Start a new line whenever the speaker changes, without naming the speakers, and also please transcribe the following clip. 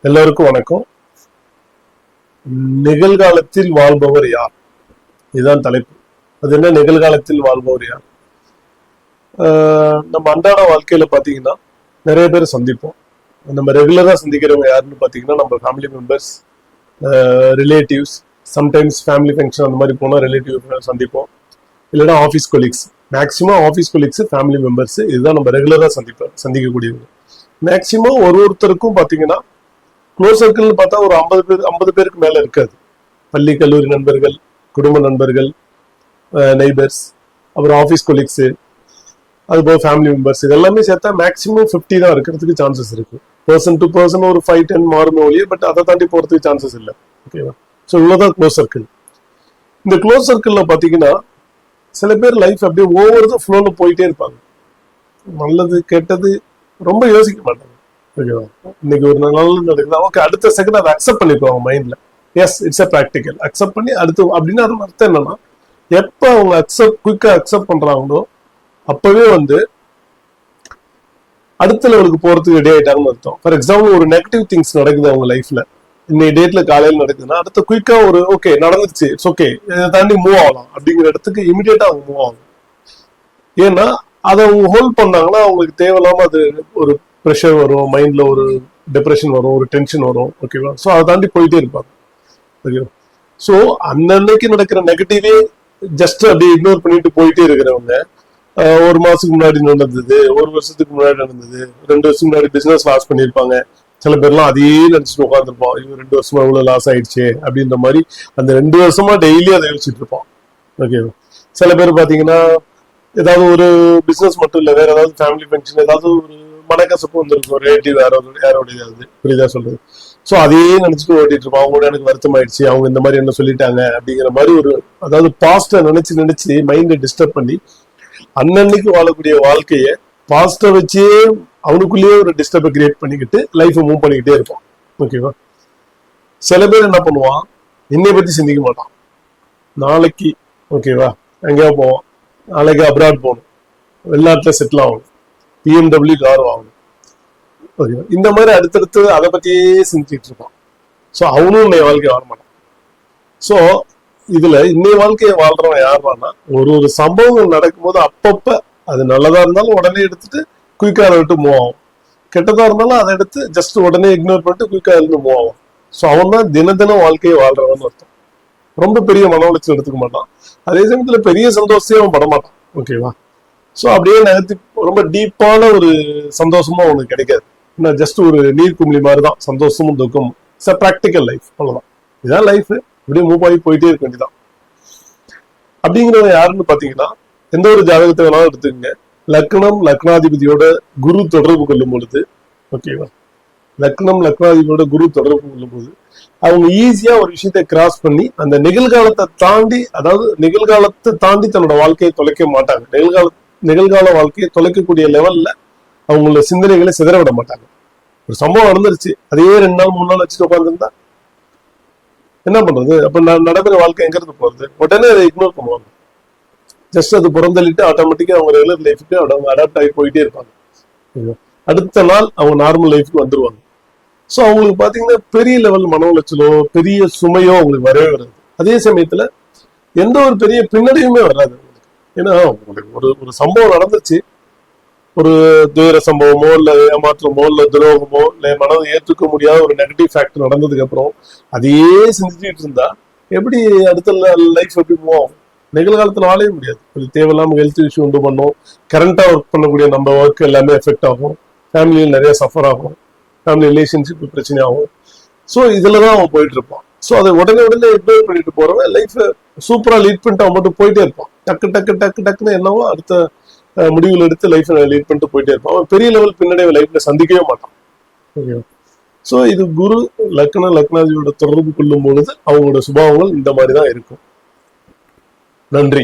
எல்லோருக்கும் வணக்கம். நிகழ்காலத்தில் வாழ்பவர் யார்? இதுதான் தலைப்பு. அது என்ன நிகழ்காலத்தில் வாழ்பவர் யார்? நம்ம அன்றாட வாழ்க்கையில பாத்தீங்கன்னா நிறைய பேர் சந்திப்போம். நம்ம ரெகுலரா சந்திக்கிறவங்க யாருன்னு பாத்தீங்கன்னா நம்ம family members, relatives, sometimes family function அந்த மாதிரி போனா ரிலேட்டிவ் சந்திப்போம். இல்லைன்னா office colleagues, maximum office colleagues, family members, இதுதான் நம்ம ரெகுலரா சந்திக்கக்கூடியவங்க. மேக்சிமம் ஒருத்தருக்கும் பாத்தீங்கன்னா க்ளோஸ் சர்க்கிள்னு பார்த்தா ஒரு 50 பேருக்கு மேல இருக்காது. பள்ளி கல்லூரி நண்பர்கள், குடும்ப நண்பர்கள், நெய்பர்ஸ், அப்புறம் ஆஃபீஸ் கொலீக்ஸ், அதுபோல் ஃபேமிலி மெம்பர்ஸ், இதெல்லாமே சேர்த்தா மேக்ஸிமம் 50 தான் இருக்கிறதுக்கு சான்சஸ் இருக்கு. பர்சன் டு பர்சன் ஒரு 5-10 மாறும் ஒழிய, பட் அதை தாண்டி போறதுக்கு சான்சஸ் இல்லை. ஓகேவா? ஸோ இவ்வளவுதான் க்ளோஸ் சர்க்கிள். இந்த க்ளோஸ் சர்க்கிள்ல பாத்தீங்கன்னா சில பேர் லைஃப் அப்படியே ஓவர் த ஃப்ளோல போயிட்டே இருப்பாங்க. நல்லது கெட்டது ரொம்ப யோசிக்க மாட்டாங்க. ஓகேவா? இன்னைக்கு ஒரு நல்லது நடக்குது, ஓகே, அடுத்த செகண்ட் அதை அக்செப்ட் பண்ணிக்குவாங்க மைண்ட்ல. Yes, it's a practical. Accept பண்ணி அடுத்து அப்படின்னு அது அர்த்தம் என்னன்னா, எப்ப அவங்க குயிக்கா அக்செப்ட் பண்றாங்களோ அப்பவே அடுத்த லெவலுக்கு போறதுக்கு ரெடி ஆயிட்டாங்கன்னு அர்த்தம். ஃபார் எக்ஸாம்பிள், ஒரு நெகட்டிவ் திங்ஸ் நடக்குது அவங்க லைஃப்ல, இன்னைக்கு டேட்ல காலையில் நடக்குதுன்னா அடுத்த குயிக்கா ஒரு ஓகே நடந்துச்சு, இட்ஸ் ஓகே, இதை தாண்டி மூவ் ஆகலாம் அப்படிங்கிற இடத்துக்கு இமிடியேட்டா அவங்க மூவ் ஆகும். ஏன்னா அதை அவங்க ஹோல்ட் பண்ணாங்கன்னா அவங்களுக்கு தேவையில்லாம அது ஒரு ப்ரெஷர் வரும், மைண்ட்ல ஒரு டிப்ரெஷன் வரும், ஒரு டென்ஷன் வரும். ஓகேவா? ஸோ அதை தாண்டி போயிட்டே இருப்பாங்க. ஓகேவா? ஸோ அன்னன்னைக்கு நடக்கிற நெகட்டிவே ஜஸ்ட் அப்படியே இக்னோர் பண்ணிட்டு போயிட்டே இருக்கிறவங்க, ஒரு மாசத்துக்கு முன்னாடி நடந்தது, ஒரு வருஷத்துக்கு முன்னாடி நடந்தது, 2 வருஷத்துக்கு முன்னாடி பிசினஸ் லாஸ் பண்ணியிருப்பாங்க. சில பேர்லாம் அதையே நினைச்சிட்டு உட்காந்துருப்போம், இவங்க 2 வருஷமா இவ்வளவு லாஸ் ஆயிடுச்சு அப்படின்ற மாதிரி அந்த 2 வருஷமா டெய்லி அதை யோசிச்சுட்டு இருப்போம். ஓகேவா? சில பேர் பாத்தீங்கன்னா ஏதாவது ஒரு பிசினஸ் மட்டும் இல்ல, வேற ஏதாவது ஃபேமிலி ஃபங்க்ஷன், ஏதாவது ஒரு மனக்கசப்பு வந்துருக்கும், ரிலேட்டிவ் யாரோடையாவது, புரியுதா சொல்றது? ஸோ அதையே நினைச்சிட்டு ஓட்டிட்டு இருப்போம். அவங்களோட எனக்கு வருத்தம் ஆயிடுச்சு, அவங்க இந்த மாதிரி என்ன சொல்லிட்டாங்க அப்படிங்கிற மாதிரி ஒரு, அதாவது பாஸ்ட நினைச்சு மைண்டை டிஸ்டர்ப் பண்ணி அன்னன்னைக்கு வாழக்கூடிய வாழ்க்கைய பாஸ்ட வச்சே அவனுக்குள்ளேயே ஒரு டிஸ்டர்பை கிரியேட் பண்ணிக்கிட்டு லைஃபை மூவ் பண்ணிக்கிட்டே இருப்பான். ஓகேவா? சில பேர் என்ன பண்ணுவான், என்னை பத்தி சிந்திக்க மாட்டான். நாளைக்கு ஓகேவா எங்கேயா போவான், நாளைக்கு அப்ராட் போகணும், வெளிநாட்டுல செட்டில் ஆகணும், BMW கார் வாங்கணும். ஓகேவா? இந்த மாதிரி அடுத்தடுத்து அதை பத்தியே சிந்திச்சுட்டு இருப்பான். ஸோ அவனும் இன்னைய வாழ்க்கையை வாழ மாட்டான். ஸோ இதுல இன்னைய வாழ்க்கையை வாழ்றவன் யாருன்னா, ஒரு சம்பவங்கள் நடக்கும்போது அப்பப்ப அது நல்லதா இருந்தாலும் உடனே எடுத்துட்டு குயிக்கா அதை விட்டு மூவ் ஆகும், கெட்டதா இருந்தாலும் அதை எடுத்து ஜஸ்ட் உடனே இக்னோர் பண்ணிட்டு குயிக்கா இருந்து மூவ் ஆகும். ஸோ அவன் தான் தினம் வாழ்க்கையை வாழ்றவன் அர்த்தம். ரொம்ப பெரிய மன உளைச்சல் எடுத்துக்க மாட்டான், அதே சமயத்துல பெரிய சந்தோஷத்தையும் அவன் படமாட்டான். ஓகேவா? ஸோ அப்படியே நகர்த்தி ரொம்ப டீப்பான ஒரு சந்தோஷமும் அவனுக்கு கிடைக்காது. ஜஸ்ட் ஒரு நீர் குமிழி மாதிரி தான் சந்தோஷமும் துக்கமும். இட்ஸ் அ ப்ராக்டிக்கல் லைஃப், அவ்வளவுதான். இதான் லைஃப், இப்படியே மூவ் ஆகி போயிட்டே இருக்க வேண்டியதான். அப்படிங்கிறவங்க யாருன்னு பாத்தீங்கன்னா, எந்த ஒரு ஜாதகத்தை வேணாலும் எடுத்துக்கங்க, லக்னம் லக்னாதிபதியோட குரு தொடர்பு கொள்ளும் பொழுது, ஓகேவா, லக்னம் லக்னாதிபதியோட குரு தொடர்பு கொள்ளும் போது அவங்க ஈஸியா ஒரு விஷயத்தை கிராஸ் பண்ணி அந்த நிகழ்காலத்தை தாண்டி, அதாவது நிகழ்காலத்தை தாண்டி தன்னோட வாழ்க்கையை தொலைக்க மாட்டாங்க. நிகழ்கால வாழ்க்கையை தொலைக்கக்கூடிய லெவல்ல அவங்களோட சிந்தனைகளை சிதற விட மாட்டாங்க. ஒரு சம்பவம் நடந்துருச்சு, அதையே 2 நாள் 3 நாள் வச்சுட்டு உட்காந்துருந்தா என்ன பண்றது? அப்ப நடைபெற வாழ்க்கை எங்க இருந்து போறது? உடனே அதை இக்னோர் பண்ணுவாங்க. ஜஸ்ட் அது புறந்தள்ளிட்டு ஆட்டோமேட்டிக்கா அவங்க ரெகுலர் லைஃபுக்கு அவங்க அடாப்ட் ஆகி போயிட்டே இருப்பாங்க. அடுத்த நாள் அவங்க நார்மல் லைஃபுக்கு வந்துருவாங்க. ஸோ அவங்களுக்கு பாத்தீங்கன்னா பெரிய லெவல் மன உளைச்சலோ பெரிய சுமையோ அவங்களுக்கு வரவே வராது. அதே சமயத்துல எந்த ஒரு பெரிய பின்னடைவுமே வராது அவங்களுக்கு. ஏன்னா ஒரு சம்பவம் நடந்துச்சு, ஒரு துயர சம்பவமோ இல்ல ஏமாற்றமோ இல்ல துரோகமோ இல்ல மனதை ஏற்றுக்க முடியாத ஒரு நெகட்டிவ் ஃபேக்டர் நடந்ததுக்கு அப்புறம் அதையே சிந்திச்சுட்டு இருந்தா எப்படி அடுத்த லைஃப் எப்படி போவோம்? நிகழ்காலத்துல வாழவே முடியாது. கொஞ்சம் தேவையில்லாம ஹெல்த் இஷ்யூ உண்டு பண்ணும், கரண்டா ஒர்க் பண்ணக்கூடிய நம்ம ஒர்க் எல்லாமே எஃபெக்ட் ஆகும், ஃபேமிலியில் நிறைய சஃபர் ஆகும், ஃபேமிலி ரிலேஷன்ஷிப் பிரச்சனை ஆகும். ஸோ இதுலதான் அவன் போயிட்டு இருப்பான். ஸோ அதை உடனே இக்னோர் பண்ணிட்டு போறவன் லைஃப் சூப்பரா லீட் பண்ணிட்டு அவன் மட்டும் போயிட்டே இருப்பான். டக்குன்னு என்னவோ அடுத்த முடிவுகள் எடுத்து லைஃப் லீட் பண்ணிட்டு போயிட்டே இருப்பான். அவன் பெரிய லெவல் பின்னடைவை லைஃப்ல சந்திக்கவே மாட்டான். ஓகே. ஸோ இது குரு லக்னாதிபதியோட தொடர்பு கொள்ளும் பொழுது அவங்களோட சுபாவங்கள் இந்த மாதிரிதான் இருக்கும். நன்றி.